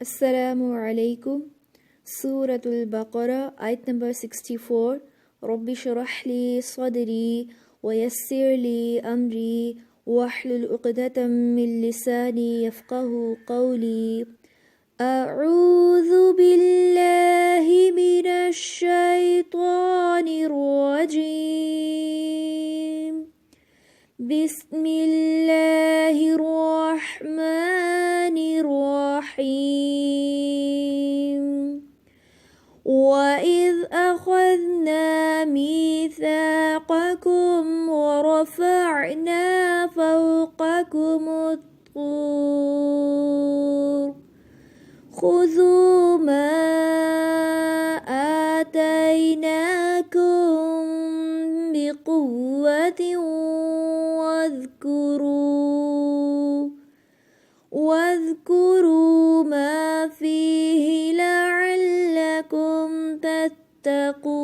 السلام علیکم۔ سورة البقرہ آیت نمبر 64۔ رب اشرح لی صدری ویسر لی امری واحلل عقدۃ من لسانی یفقہوا قولی۔ اعوذ باللہ من الشیطان الرجیم، بسم اللہ الرحمن الرحیم۔ وَإِذْ أَخَذْنَا مِيثَاقَكُمْ وَرَفَعْنَا فَوْقَكُمُ الطُّورَ خُذُوا مَا آتَيْنَاكُمْ بِقُوَّةٍ وَاذْكُرُوا مَا فِيهِ لَعَلَّكُمْ تَتَّقُونَ۔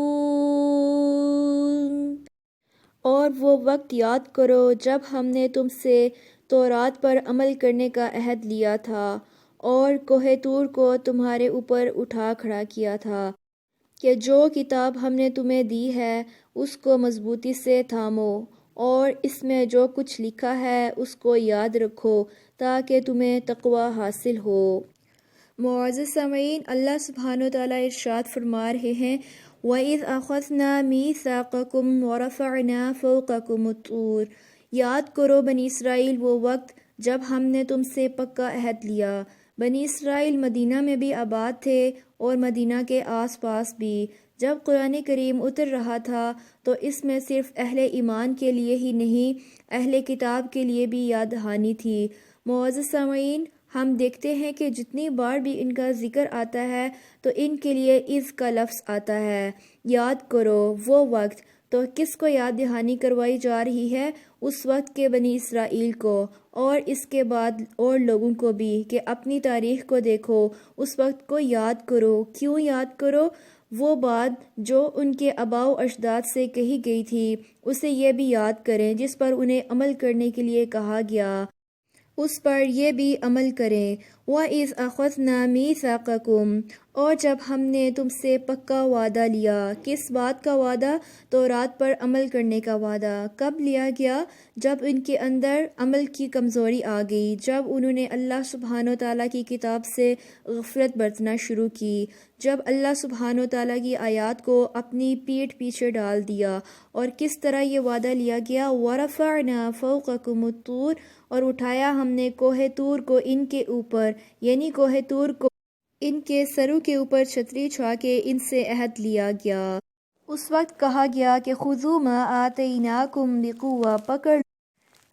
اور وہ وقت یاد کرو جب ہم نے تم سے تورات پر عمل کرنے کا عہد لیا تھا اور کوہ طور کو تمہارے اوپر اٹھا کھڑا کیا تھا کہ جو کتاب ہم نے تمہیں دی ہے اس کو مضبوطی سے تھامو، اور اس میں جو کچھ لکھا ہے اس کو یاد رکھو تاکہ تمہیں تقوی حاصل ہو۔ معزز سامعین، اللہ سبحانہ وتعالیٰ ارشاد فرما رہے ہیں وَإِذْ أَخَذْنَا مِيثَاقَكُمْ وَرَفَعْنَا فَوْقَكُمُ الطُّورَ۔ یاد کرو بنی اسرائیل وہ وقت جب ہم نے تم سے پکا عہد لیا۔ بنی اسرائیل مدینہ میں بھی آباد تھے اور مدینہ کے آس پاس بھی۔ جب قرآن کریم اتر رہا تھا تو اس میں صرف اہل ایمان کے لیے ہی نہیں، اہل کتاب کے لیے بھی یاد دہانی تھی۔ معزز سامعین، ہم دیکھتے ہیں کہ جتنی بار بھی ان کا ذکر آتا ہے تو ان کے لیے اذ کا لفظ آتا ہے۔ یاد کرو وہ وقت، تو کس کو یاد دہانی کروائی جا رہی ہے؟ اس وقت کے بنی اسرائیل کو، اور اس کے بعد اور لوگوں کو بھی، کہ اپنی تاریخ کو دیکھو، اس وقت کو یاد کرو۔ کیوں یاد کرو؟ وہ بات جو ان کے آباء و اجداد سے کہی گئی تھی اسے یہ بھی یاد کریں، جس پر انہیں عمل کرنے کے لیے کہا گیا اس پر یہ بھی عمل کریں۔ وَإِذْ أَخَذْنَا مِيثَاقَكُمْ، اور جب ہم نے تم سے پکا وعدہ لیا۔ کس بات کا وعدہ؟ تورات پر عمل کرنے کا وعدہ۔ کب لیا گیا؟ جب ان کے اندر عمل کی کمزوری آ گئی، جب انہوں نے اللہ سبحانہ وتعالیٰ کی کتاب سے غفلت برتنا شروع کی، جب اللہ سبحانہ وتعالیٰ کی آیات کو اپنی پیٹھ پیچھے ڈال دیا۔ اور کس طرح یہ وعدہ لیا گیا؟ وَرَفَعْنَا فَوْقَكُمُ الطُّورَ، اور اٹھایا ہم نے کوہ طور کو ان کے اوپر، یعنی کوہ طور کو ان کے سروں کے اوپر چھتری چھا کے ان سے عہد لیا گیا۔ اس وقت کہا گیا کہ خُذُوا مَا آتَيْنَاكُمْ بِقُوَّةٍ، پکڑ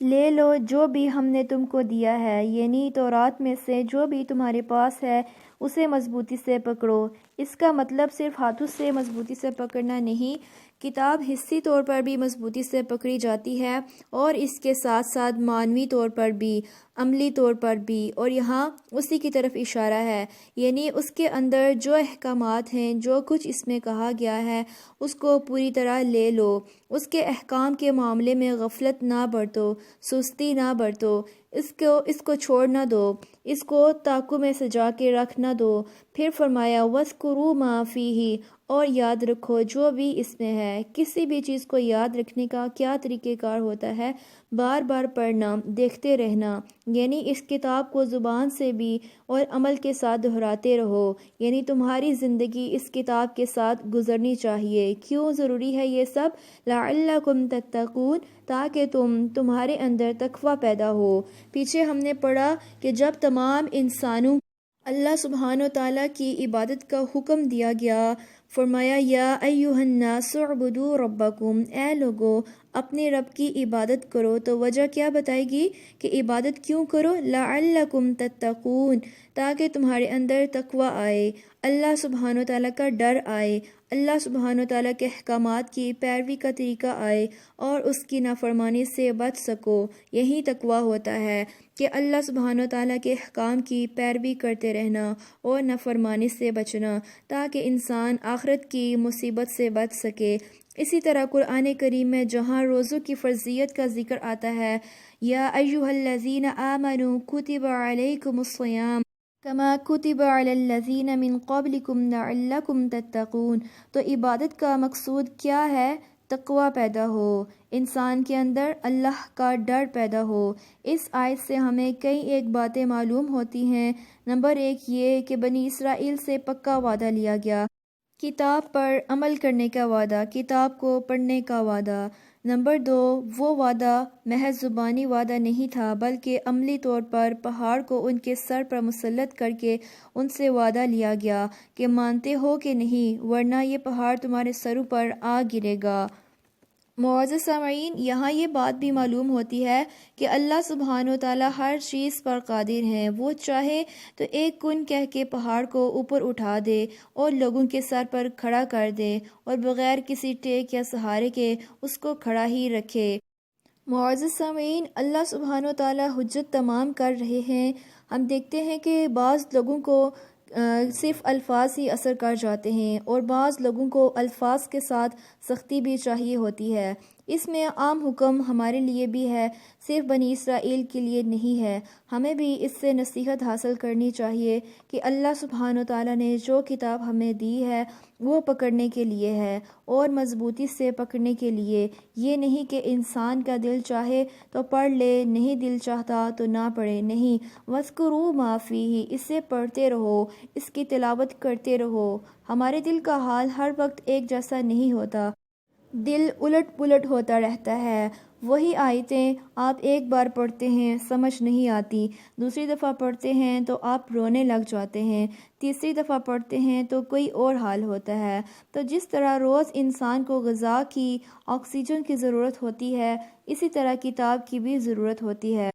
لے لو جو بھی ہم نے تم کو دیا ہے، یعنی تورات میں سے جو بھی تمہارے پاس ہے اسے مضبوطی سے پکڑو۔ اس کا مطلب صرف ہاتھوں سے مضبوطی سے پکڑنا نہیں، کتاب حصی طور پر بھی مضبوطی سے پکڑی جاتی ہے، اور اس کے ساتھ ساتھ معنوی طور پر بھی، عملی طور پر بھی، اور یہاں اسی کی طرف اشارہ ہے، یعنی اس کے اندر جو احکامات ہیں، جو کچھ اس میں کہا گیا ہے اس کو پوری طرح لے لو۔ اس کے احکام کے معاملے میں غفلت نہ برتو، سستی نہ برتو، اس کو چھوڑ نہ دو، اس کو طاقوں میں سجا کے رکھ نہ دو۔ پھر فرمایا وَاذْكُرُوا مَا فِيهِ، اور یاد رکھو جو بھی اس میں ہے۔ کسی بھی چیز کو یاد رکھنے کا کیا طریقہ کار ہوتا ہے؟ بار بار پڑھنا، دیکھتے رہنا، یعنی اس کتاب کو زبان سے بھی اور عمل کے ساتھ دہراتے رہو، یعنی تمہاری زندگی اس کتاب کے ساتھ گزرنی چاہیے۔ کیوں ضروری ہے یہ سب؟ لَعَلَّكُمْ تَتَّقُونَ، تاکہ تمہارے اندر تقوی پیدا ہو۔ پیچھے ہم نے پڑھا کہ جب تمام انسانوں اللہ سبحانہ وتعالیٰ کی عبادت کا حکم دیا گیا، فرمایا یا ایھا الناس اعبدوا ربکم، اے لوگو اپنے رب کی عبادت کرو۔ تو وجہ کیا بتائے گی کہ عبادت کیوں کرو؟ لعلکم تتقون، تاکہ تمہارے اندر تقوی آئے، اللہ سبحانہ وتعالیٰ کا ڈر آئے، اللہ سبحانہ وتعالیٰ کے احکامات کی پیروی کا طریقہ آئے اور اس کی نافرمانی سے بچ سکو۔ یہی تقوی ہوتا ہے کہ اللہ سبحانہ وتعالیٰ کے احکام کی پیروی کرتے رہنا اور نافرمانی سے بچنا، تاکہ انسان آخرت کی مصیبت سے بچ سکے۔ اسی طرح قرآن کریم میں جہاں روزوں کی فرضیت کا ذکر آتا ہے، یا ایھا الذین آمنوا کتب علیکم الصیام، کما کتب علی الذین من قبلکم لعلکم تتقون۔ تو عبادت کا مقصود کیا ہے؟ تقوی پیدا ہو، انسان کے اندر اللہ کا ڈر پیدا ہو۔ اس آیت سے ہمیں کئی ایک باتیں معلوم ہوتی ہیں۔ نمبر 1 یہ کہ بنی اسرائیل سے پکا وعدہ لیا گیا، کتاب پر عمل کرنے کا وعدہ، کتاب کو پڑھنے کا وعدہ۔ نمبر 2 وہ وعدہ محض زبانی وعدہ نہیں تھا، بلکہ عملی طور پر پہاڑ کو ان کے سر پر مسلط کر کے ان سے وعدہ لیا گیا کہ مانتے ہو کہ نہیں، ورنہ یہ پہاڑ تمہارے سروں پر آ گرے گا۔ معزز سامعین، یہاں یہ بات بھی معلوم ہوتی ہے کہ اللہ سبحانہ و تعالی ہر چیز پر قادر ہیں۔ وہ چاہے تو ایک کن کہہ کے پہاڑ کو اوپر اٹھا دے اور لوگوں کے سر پر کھڑا کر دے اور بغیر کسی ٹیک یا سہارے کے اس کو کھڑا ہی رکھے۔ معزز سامعین، اللہ سبحانہ و تعالی حجت تمام کر رہے ہیں۔ ہم دیکھتے ہیں کہ بعض لوگوں کو صرف الفاظ ہی اثر کر جاتے ہیں اور بعض لوگوں کو الفاظ کے ساتھ سختی بھی چاہیے ہوتی ہے۔ اس میں عام حکم ہمارے لیے بھی ہے، صرف بنی اسرائیل کے لیے نہیں ہے۔ ہمیں بھی اس سے نصیحت حاصل کرنی چاہیے کہ اللہ سبحانہ و تعالیٰ نے جو کتاب ہمیں دی ہے وہ پکڑنے کے لیے ہے اور مضبوطی سے پکڑنے کے لیے، یہ نہیں کہ انسان کا دل چاہے تو پڑھ لے، نہیں دل چاہتا تو نہ پڑھے، نہیں۔ وَاذْكُرُوا مَا فِيهِ، اسے پڑھتے رہو، اس کی تلاوت کرتے رہو۔ ہمارے دل کا حال ہر وقت ایک جیسا نہیں ہوتا، دل الٹ پلٹ ہوتا رہتا ہے۔ وہی آیتیں آپ ایک بار پڑھتے ہیں سمجھ نہیں آتی، دوسری دفعہ پڑھتے ہیں تو آپ رونے لگ جاتے ہیں، تیسری دفعہ پڑھتے ہیں تو کوئی اور حال ہوتا ہے۔ تو جس طرح روز انسان کو غذا کی، آکسیجن کی ضرورت ہوتی ہے، اسی طرح کتاب کی بھی ضرورت ہوتی ہے۔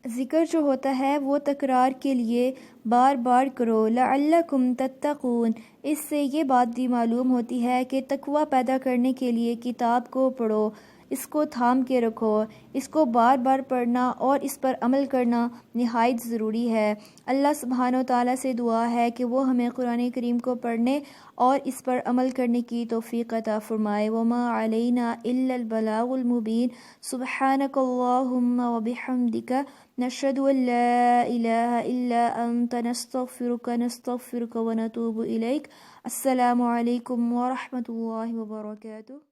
ذکر جو ہوتا ہے وہ تکرار کے لیے بار بار کرو، لعلکم تتقون۔ اس سے یہ بات بھی معلوم ہوتی ہے کہ تقوی پیدا کرنے کے لیے کتاب کو پڑھو، اس کو تھام کے رکھو، اس کو بار بار پڑھنا اور اس پر عمل کرنا نہایت ضروری ہے۔ اللہ سبحانہ و تعالیٰ سے دعا ہے کہ وہ ہمیں قرآن کریم کو پڑھنے اور اس پر عمل کرنے کی توفیق عطا فرمائے۔ وما علینا الا البلاغ المبین۔ سبحانک اللہم وبحمدک، نشہد ان لا الہ الا انت، نستغفرک ونتوب الیک۔ السلام علیکم ورحمۃ اللہ وبرکاتہ۔